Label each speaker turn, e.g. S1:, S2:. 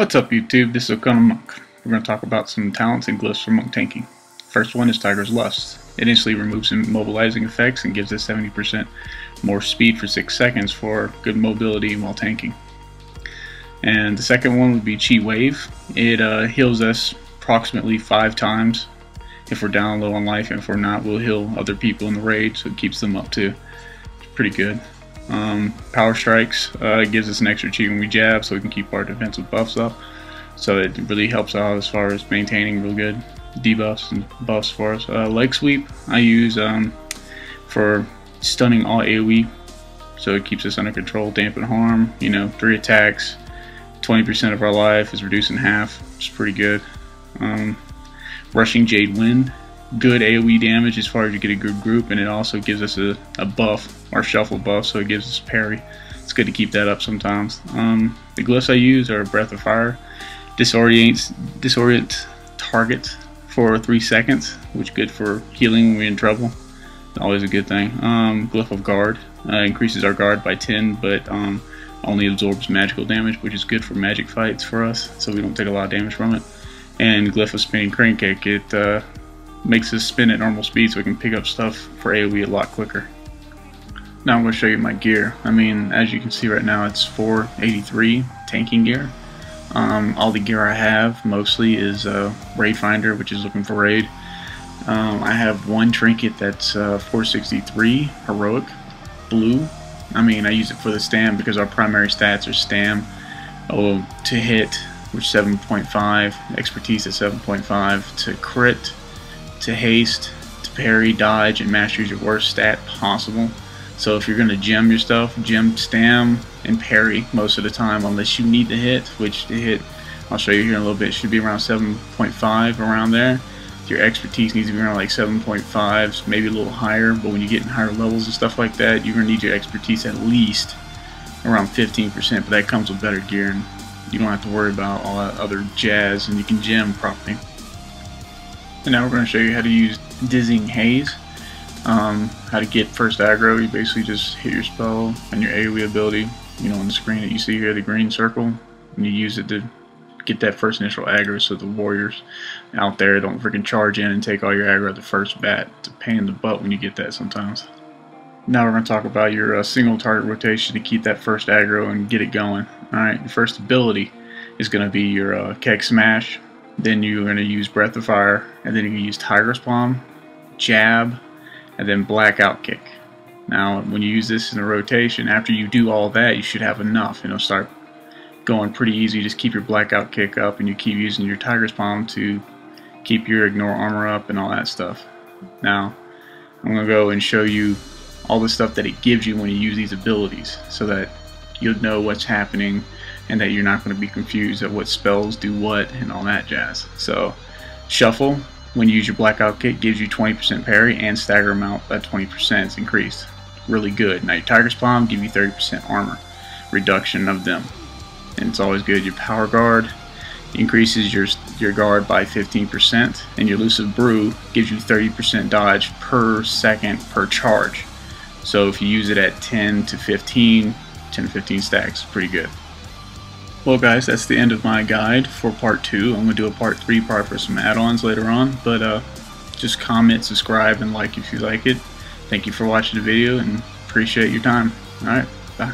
S1: What's up YouTube, this is Monk. We're going to talk about some talents and glyphs for monk tanking. First one is Tiger's Lust. It instantly removes immobilizing effects and gives us 70% more speed for 6 seconds for good mobility while tanking. And the second one would be Chi Wave. It heals us approximately 5 times if we're down low on life, and if we're not, we'll heal other people in the raid, so it keeps them up too. It's pretty good. Power Strikes gives us an extra chi when we jab, so we can keep our defensive buffs up. So it really helps out as far as maintaining real good debuffs and buffs for us. Leg Sweep I use for stunning all AoE, so it keeps us under control. Dampen Harm, 3 attacks, 20% of our life is reduced in half. It's pretty good. Rushing Jade Wind, good AoE damage as far as you get a good group, and it also gives us a buff, our shuffle buff, so it gives us parry. It's good to keep that up sometimes. The glyphs I use are Breath of Fire, Disorient target for 3 seconds, which is good for healing when we're in trouble. Always a good thing. Glyph of Guard increases our guard by 10, but only absorbs magical damage, which is good for magic fights for us, so we don't take a lot of damage from it. And Glyph of Spinning Crane Kick, it makes us spin at normal speed so we can pick up stuff for AoE a lot quicker. Now I'm going to show you my gear. As you can see right now, it's 483 tanking gear. All the gear I have mostly is Raid Finder, which is looking for raid. I have one trinket that's 463 heroic blue. I use it for the stam because our primary stats are stam, to hit, which 7.5, expertise at 7.5, to crit, to haste, to parry, dodge, and master is your worst stat possible. So if you're going to gem your stuff, gem stam and parry most of the time, unless you need to hit, which the hit, I'll show you here in a little bit, should be around 7.5, around there. Your expertise needs to be around like 7.5, maybe a little higher, but when you get in higher levels and stuff like that, you're going to need your expertise at least around 15%, but that comes with better gear, and you don't have to worry about all that other jazz, and you can gem properly. And now we're going to show you how to use Dizzying Haze. How to get first aggro. You basically just hit your spell and your AoE ability, on the screen that you see here, the green circle, and you use it to get that first initial aggro so the warriors out there don't freaking charge in and take all your aggro at the first bat. It's a pain in the butt when you get that sometimes. Now we're going to talk about your single target rotation to keep that first aggro and get it going. Alright, your first ability is going to be your Keg Smash, then you're going to use Breath of Fire, and then you can use Tiger's Palm, Jab, and then Blackout Kick. Now when you use this in a rotation, after you do all that, you should have enough. Start going pretty easy. You just keep your Blackout Kick up, and you keep using your Tiger's Palm to keep your Ignore Armor up and all that stuff. Now I'm going to go and show you all the stuff that it gives you when you use these abilities, so that you'll know what's happening and that you're not going to be confused at what spells do what and all that jazz. So Shuffle, when you use your Blackout Kick, gives you 20% parry and stagger amount at 20% is increased. Really good. Now your Tiger's Palm give you 30% armor reduction of them, and it's always good. Your Power Guard increases your guard by 15%, and your Elusive Brew gives you 30% dodge per second per charge. So if you use it at 10 to 15 stacks, pretty good. Well guys, that's the end of my guide for part 2. I'm going to do a part 3 part for some add-ons later on, but just comment, subscribe, and like if you like it. Thank you for watching the video, and appreciate your time. Alright, bye.